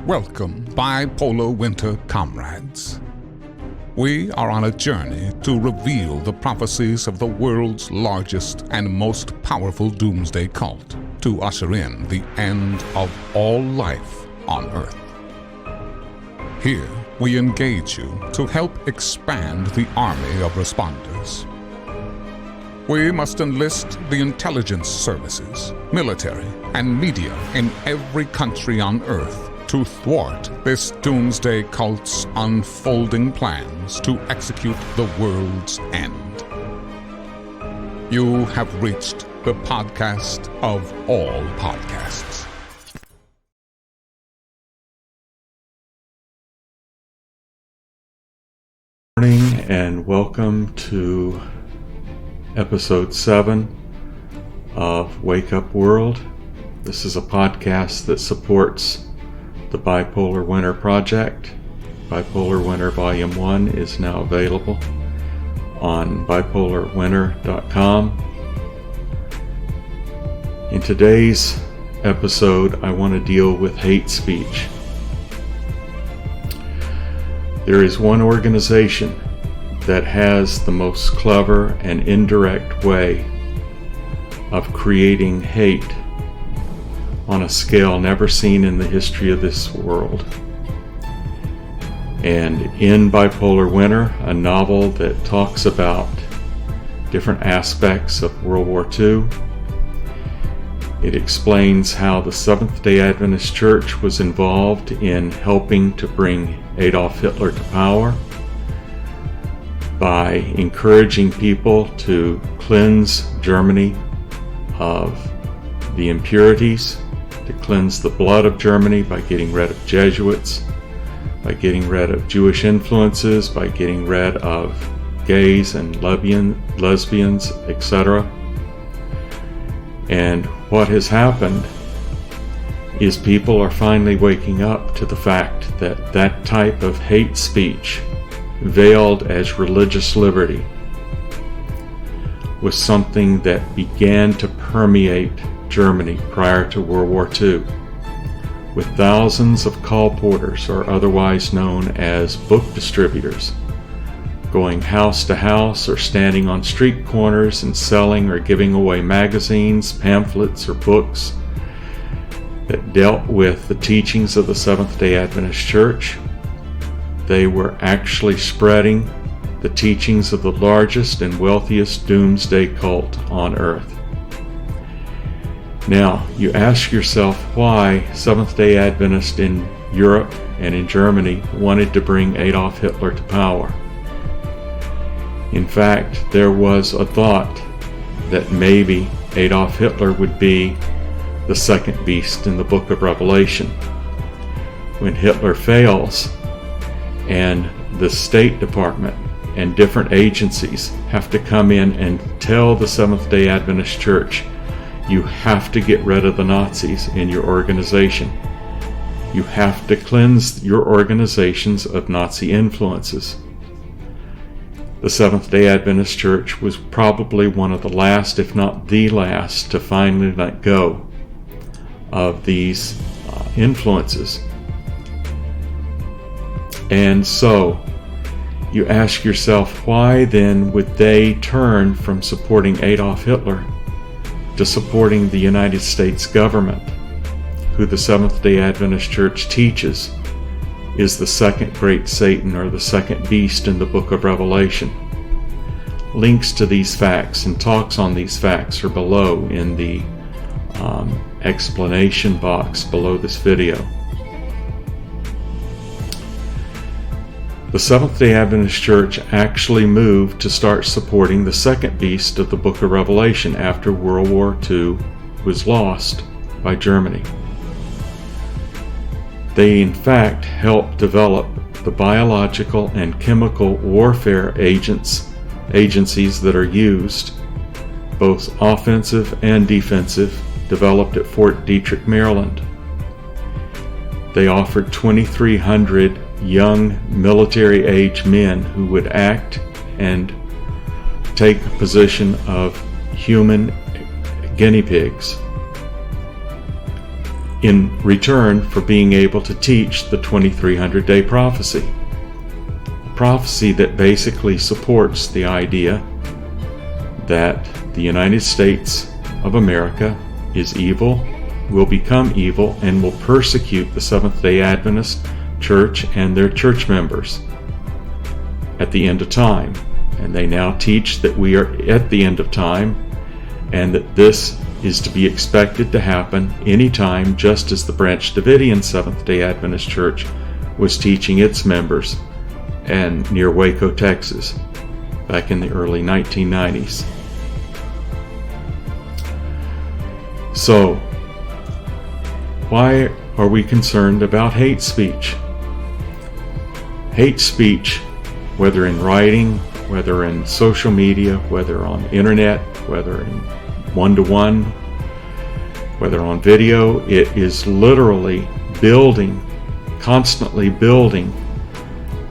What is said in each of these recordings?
Welcome, Bipolar Winter comrades. We are on a journey to reveal the prophecies of the world's largest and most powerful doomsday cult to usher in the end of all life on Earth. Here, we engage you to help expand the army of responders. We must enlist the intelligence services, military, and media in every country on Earth to thwart this doomsday cult's unfolding plans to execute the world's end. You have reached the podcast of all podcasts. Good morning and welcome to episode 7 of Wake Up World. This is a podcast that supports the Bipolar Winter project. Bipolar Winter Volume 1 is now available on bipolarwinter.com. In today's episode, I want to deal with hate speech. There is one organization that has the most clever and indirect way of creating hate on a scale never seen in the history of this world. And in Bipolar Winter, a novel that talks about different aspects of World War II, it explains how the Seventh-day Adventist Church was involved in helping to bring Adolf Hitler to power by encouraging people to cleanse Germany of the impurities, to cleanse the blood of Germany by getting rid of Jesuits, by getting rid of Jewish influences, by getting rid of gays and lesbians, etc. And what has happened is people are finally waking up to the fact that that type of hate speech, veiled as religious liberty, was something that began to permeate Germany prior to World War II, with thousands of colporteurs, or otherwise known as book distributors, going house to house or standing on street corners and selling or giving away magazines, pamphlets, or books that dealt with the teachings of the Seventh-day Adventist Church. They were actually spreading the teachings of the largest and wealthiest doomsday cult on earth. Now, you ask yourself why Seventh-day Adventists in Europe and in Germany wanted to bring Adolf Hitler to power. In fact, there was a thought that maybe Adolf Hitler would be the second beast in the book of Revelation. When Hitler fails and the State Department and different agencies have to come in and tell the Seventh-day Adventist Church, you have to get rid of the Nazis in your organization. You have to cleanse your organizations of Nazi influences. The Seventh-day Adventist Church was probably one of the last, if not the last, to finally let go of these influences. And so, you ask yourself, why then would they turn from supporting Adolf Hitler to supporting the United States government, who the Seventh-day Adventist Church teaches is the second great Satan, or the second beast in the book of Revelation? Links to these facts and talks on these facts are below in the explanation box below this video. The Seventh-day Adventist Church actually moved to start supporting the second beast of the book of Revelation after World War II was lost by Germany. They in fact helped develop the biological and chemical warfare agencies that are used, both offensive and defensive, developed at Fort Detrick, Maryland. They offered 2,300 young military-age men who would act and take a position of human guinea pigs in return for being able to teach the 2300-day prophecy. A prophecy that basically supports the idea that the United States of America is evil, will become evil, and will persecute the Seventh-day Adventist Church and their church members at the end of time. And they now teach that we are at the end of time, and that this is to be expected to happen anytime, just as the Branch Davidian Seventh-day Adventist Church was teaching its members and near Waco, Texas, back in the early 1990s. So, why are we concerned about hate speech? Hate speech, whether in writing, whether in social media, whether on the internet, whether in one-to-one, whether on video, it is literally building, constantly building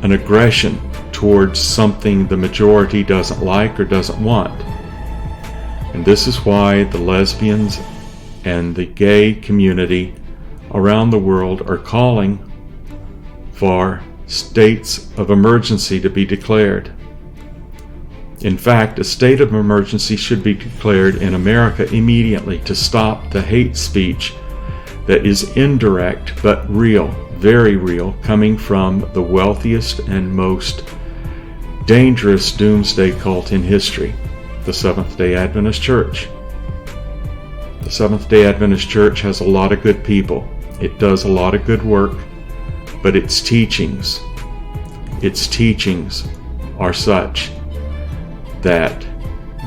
an aggression towards something the majority doesn't like or doesn't want. And this is why the lesbians and the gay community around the world are calling for states of emergency to be declared. In fact, a state of emergency should be declared in America immediately to stop the hate speech that is indirect but real, very real, coming from the wealthiest and most dangerous doomsday cult in history, the Seventh-day Adventist Church. The Seventh-day Adventist Church has a lot of good people. It does a lot of good work, but its teachings are such that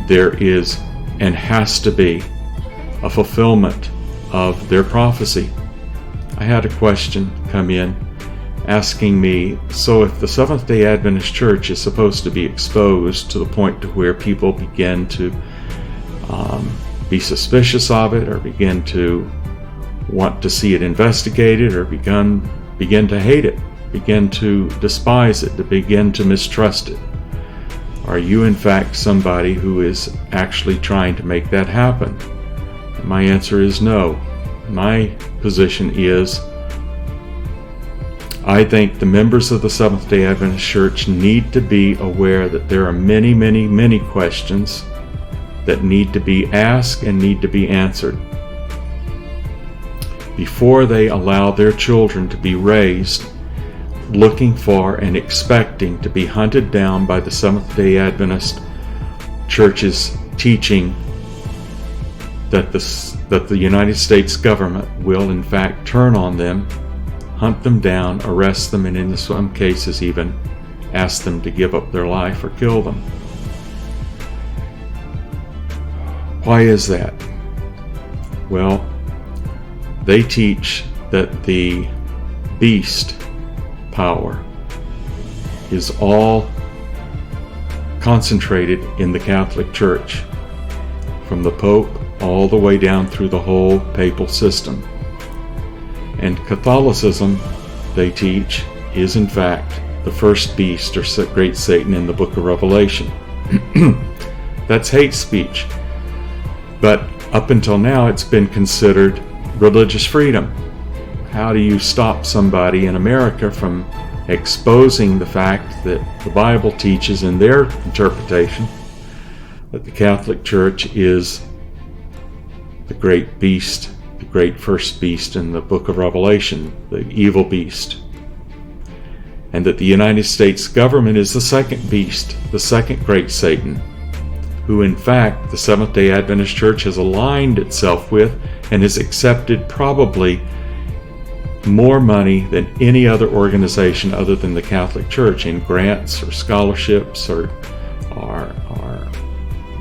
there is and has to be a fulfillment of their prophecy. I had a question come in asking me, so if the Seventh-day Adventist Church is supposed to be exposed to the point to where people begin to be suspicious of it, or begin to want to see it investigated, or begin to hate it, begin to despise it, to begin to mistrust it, are you in fact somebody who is actually trying to make that happen? My answer is no. My position is, I think the members of the Seventh-day Adventist Church need to be aware that there are many, many, many questions that need to be asked and need to be answered before they allow their children to be raised looking for and expecting to be hunted down by the Seventh-day Adventist Church's teaching that the United States government will in fact turn on them, hunt them down, arrest them, and in some cases even ask them to give up their life or kill them. Why is that? Well, they teach that the beast power is all concentrated in the Catholic Church, from the Pope all the way down through the whole papal system. And Catholicism, they teach, is in fact the first beast or great Satan in the book of Revelation. That's hate speech. But up until now, it's been considered religious freedom. How do you stop somebody in America from exposing the fact that the Bible teaches in their interpretation that the Catholic Church is the great beast, the great first beast in the book of Revelation, the evil beast, and that the United States government is the second beast, the second great Satan, who in fact the Seventh-day Adventist Church has aligned itself with and has accepted probably more money than any other organization other than the Catholic Church in grants or scholarships or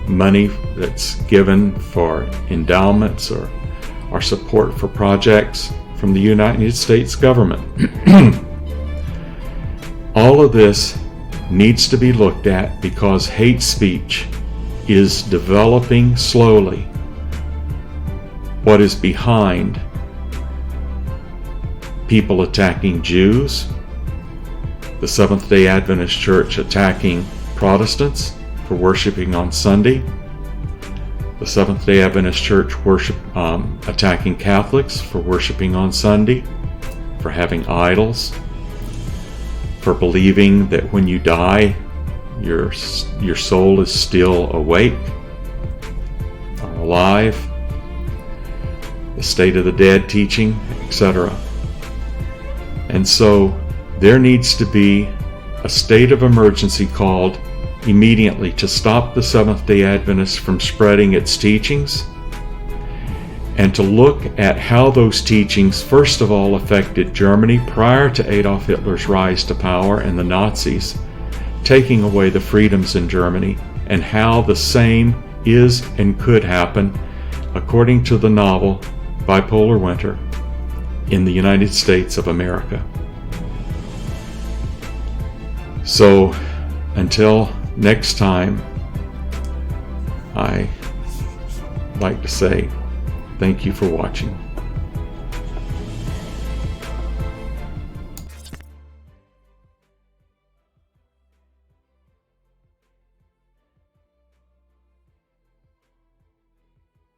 money that's given for endowments or support for projects from the United States government. All of this needs to be looked at because hate speech is developing slowly. What is behind people attacking Jews, the Seventh-day Adventist Church attacking Protestants for worshiping on Sunday, the Seventh-day Adventist Church attacking Catholics for worshiping on Sunday, for having idols, for believing that when you die, your soul is still awake or alive, the state of the dead teaching, etc. And so there needs to be a state of emergency called immediately to stop the Seventh-day Adventists from spreading its teachings, and to look at how those teachings first of all affected Germany prior to Adolf Hitler's rise to power and the Nazis taking away the freedoms in Germany, and how the same is and could happen, according to the novel Bipolar Winter, in the United States of America. So until next time, I like to say thank you for watching.